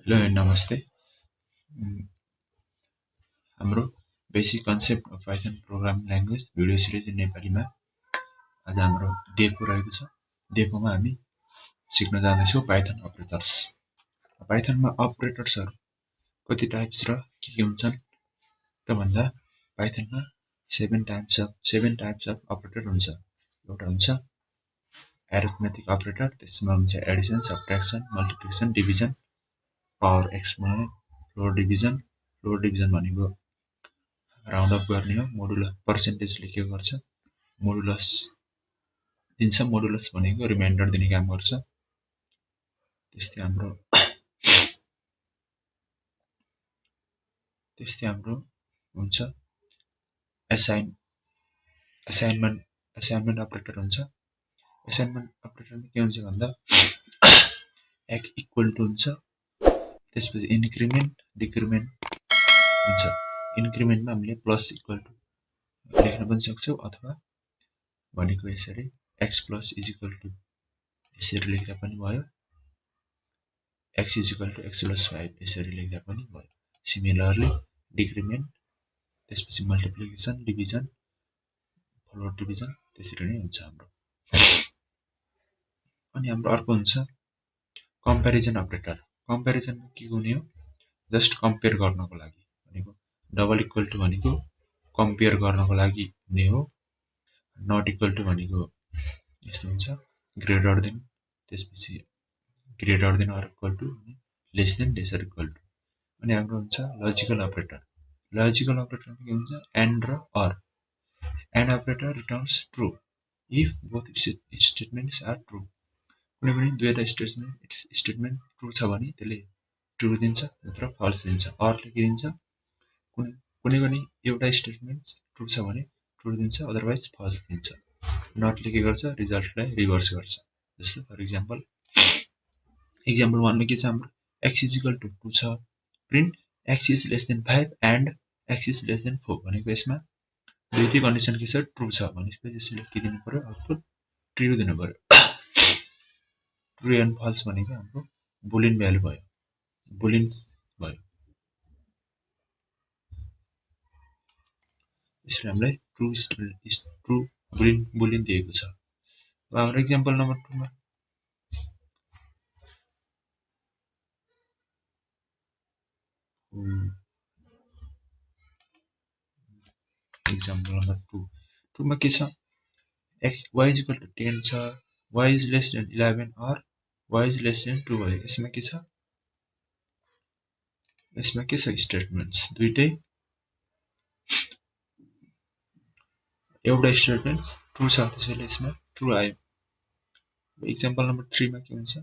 Hello and नमस्ते। हाम्रो basic concept of Python programming language video series नेपालीमा आज हाम्रो डेको रहेको छ। डेकोमा हामी सिक्न जाँदैछौँ पाइथन अपरेटर्स। पाइथनमा अपरेटर्सहरू कति टाइप्स र के हुन्छन् त भन्दा पाइथनमा 7 टाइप्स अफ अपरेटर हुन्छ। एउटा हुन्छ एरिथमेटिक अपरेटर, त्यसमा हुन्छ addition, subtraction, multiplication, division, power exponent, lower division भनेको राउन्ड अफ गर्ने हो। मोडुलस पर्सेन्टेजले के गर्छ, मोडुलस दिन्छ। मोडुलस भनेको रिमाइन्डर दिने काम गर्छ। त्यस्तै हाम्रो हुन्छ असाइनमेन्ट अपरेटर हुन्छ। असाइनमेन्ट अपरेटरमा के हुन्छ भन्दा एक्स इक्वल टु हुन्छ, त्यसपछि इन्क्रिमेन्ट डिक्रिमेन्ट हुन्छ। इन्क्रिमेन्टमा हामीले प्लस इक्वल टु लेख्न पनि सक्छौँ, अथवा भनेको यसरी x plus is equal to यसरी लेख्दा पनि भयो, x is equal to x plus 5 यसरी लेख्दा पनि भयो। सिमिलरली डिक्रिमेन्ट, त्यसपछि मल्टिप्लिकेसन, डिभिजन, लोअर डिभिजन त्यसरी नै हुन्छ हाम्रो। अनि हाम्रो अर्को हुन्छ कम्पेरिजन अपरेटर। कम्पेरिजनमा के हुने हो, जस्ट कम्पेयर गर्नको लागि भनेको डबल इक्वल टु भनेको कम्पेयर गर्नको लागि हुने हो। नट इक्वल टु भनेको यस्तो हुन्छ ग्रेटर देन, त्यसपछि greater than or equal to, less than lesser equal to. अनि हाम्रो हुन्छ लजिकल अपरेटर। लजिकल अपरेटरमा के हुन्छ एन्ड र or. And operator returns true if both statements are true. कुनै पनि दुईवटा स्टेटमेन्ट ट्रु छ भने त्यसले ट्रु दिन्छ, नत्र फल्स दिन्छ। अरले के दिन्छ, कुनै पनि एउटा स्टेटमेन्ट ट्रु छ भने ट्रु दिन्छ, अदरवाइज फल्स दिन्छ। नटले के गर्छ, रिजल्टलाई रिभर्स गर्छ। जस्तो फर इक्जाम्पल 1मा के छ हाम्रो एक्स इज इक्वल टु 2 छ, print x is less then 5 and x is less then 4 भनेको यसमा दुईटै कन्डिसन के छ, ट्रु छ भनेपछि यसले के दिनु पर्यो, आउटपुट ट्रु दिनु पर्यो। ट्रु एन्ड फल्स भनेको हाम्रो बुलियन भ्यालु भयो, बुलियन्स भयो। यसले हामीलाई ट्रु बुलियन दिएको छ। अब हाम्रो एक्जाम्पल नम्बर 2 मा एक्जाम्पल नम्बर 2 मा के छ, x y is equal to 10 छ, y is less than 11 or y is less than 2 भयो। यसमा के छ स्टेटमेन्ट्स दुईटै, एउटा स्टेटमेन्ट ट्रु छ त्यसैले यसमा ट्रु आयो। एक्जाम्पल नम्बर 3 मा के हुन्छ,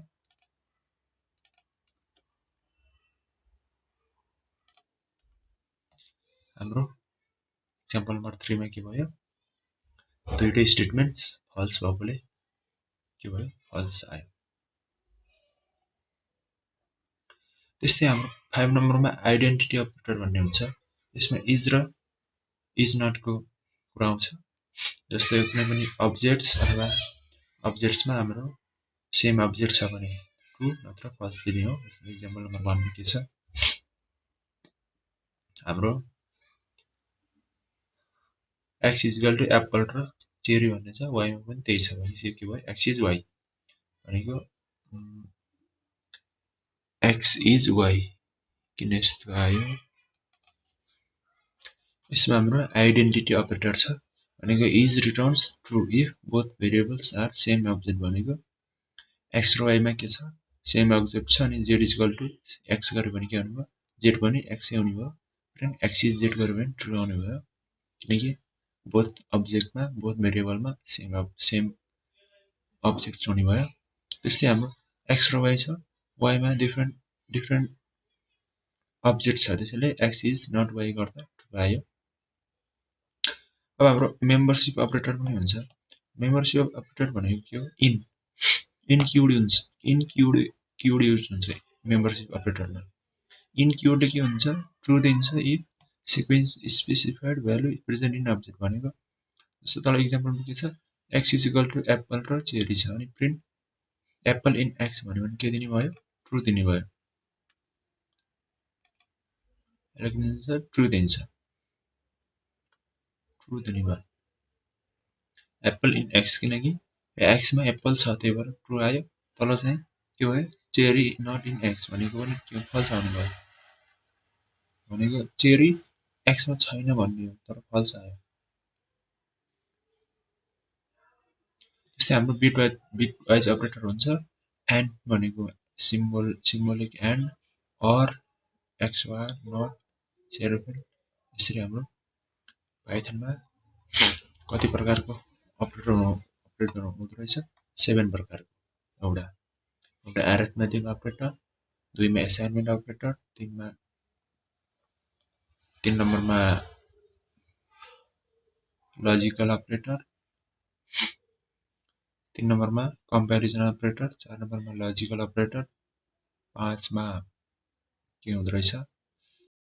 हाम्रो एक्जाम्पल नम्बर 3 मा के भयो, दुईटै स्टेटमेन्ट्स फल्स भएकोले के भयो, फल्स आयो। त्यस्तै हाम्रो 5 नम्बरमा आइडेन्टिटी अपरेटर भन्ने हुन्छ। यसमा इज र इज नटको कुरा आउँछ। जस्तै कुनै पनि अब्जेक्ट्स अथवा अब्जेक्ट्समा हाम्रो सेम अब्जेक्ट छ भने ट्रु नत्र फल्स दिने हो। एक्जाम्पल नम्बर 1 मा के छ, हाम्रो x is equal to apple र चेरी भन्ने छ, वाइमा पनि त्यही छ भने के भयो, एक्स इज वाइ भनेको एक्स इज वाइ किन यस्तो आयो। यसमा हाम्रो आइडेन्टिटी अपरेटर छ भनेको is returns true if both variables are same object भनेको एक्स र वाइमा के छ, सेम अब्जेक्ट छ। अनि z is equal to x गर्यो भने के आउनु भयो, जेड पनि एक्सै आउने भयो। एक्स इज जेड गर्यो भने ट्रु आउने भयो, किनकि बोथ अब्जेक्टमा बोथ भेरिएबलमा सेम अब्जेक्ट हुने भयो। त्यस्तै हाम्रो एक्स र वाइ छ, वाइमा डिफ्रेन्ट अब्जेक्ट छ, त्यसैले एक्स इज नट वाइ गर्दा ट्रु आयो। अब हाम्रो मेम्बरसिप अपरेटर पनि हुन्छ। मेम्बरसिप अपरेटर भनेको के हो, इन्क्लुड युज हुन्छ मेम्बरसिप अपरेटरमा। इन्क्लुडले के हुन्छ, ट्रु दिन्छ if sequence specified value present in object भनेको जस्तो तल एक्जाम्पलमा के छ, x is equal to apple र चेरी छ अनि प्रिन्ट एप्पल इन एक्स भन्यो भने के दिने भयो, ट्रु दिने भयो। यसले के दिन्छ ट्रु दिन्छ ट्रु दिने भयो एप्पल इन एक्स किनकि एक्समा एप्पल छ त्यही भएर ट्रु आयो तल चाहिँ के भयो चेरी नट इन एक्स भनेको पनि के फल्स आउनु भयो भनेको चेरी एक्समा छैन भन्ने हो तर फल्स आयो त्यस्तै हाम्रो बिट वाइज अपरेटर हुन्छ एन्ड भनेको सिम्बोलिक एन्ड अर एक्सवार नट सेरोफेल यसरी हाम्रो पाइथनमा कति प्रकारको अपरेटर हुँदो रहेछ 7 प्रकारको एउटा एरिथमेटिक अपरेटर 2 मा असाइनमेन्ट अपरेटर 3 नम्बरमा लजिकल अपरेटर 3 नम्बरमा कम्पेरिजन अपरेटर 4 नम्बरमा लजिकल अपरेटर 5 मा के हुँदो रहेछ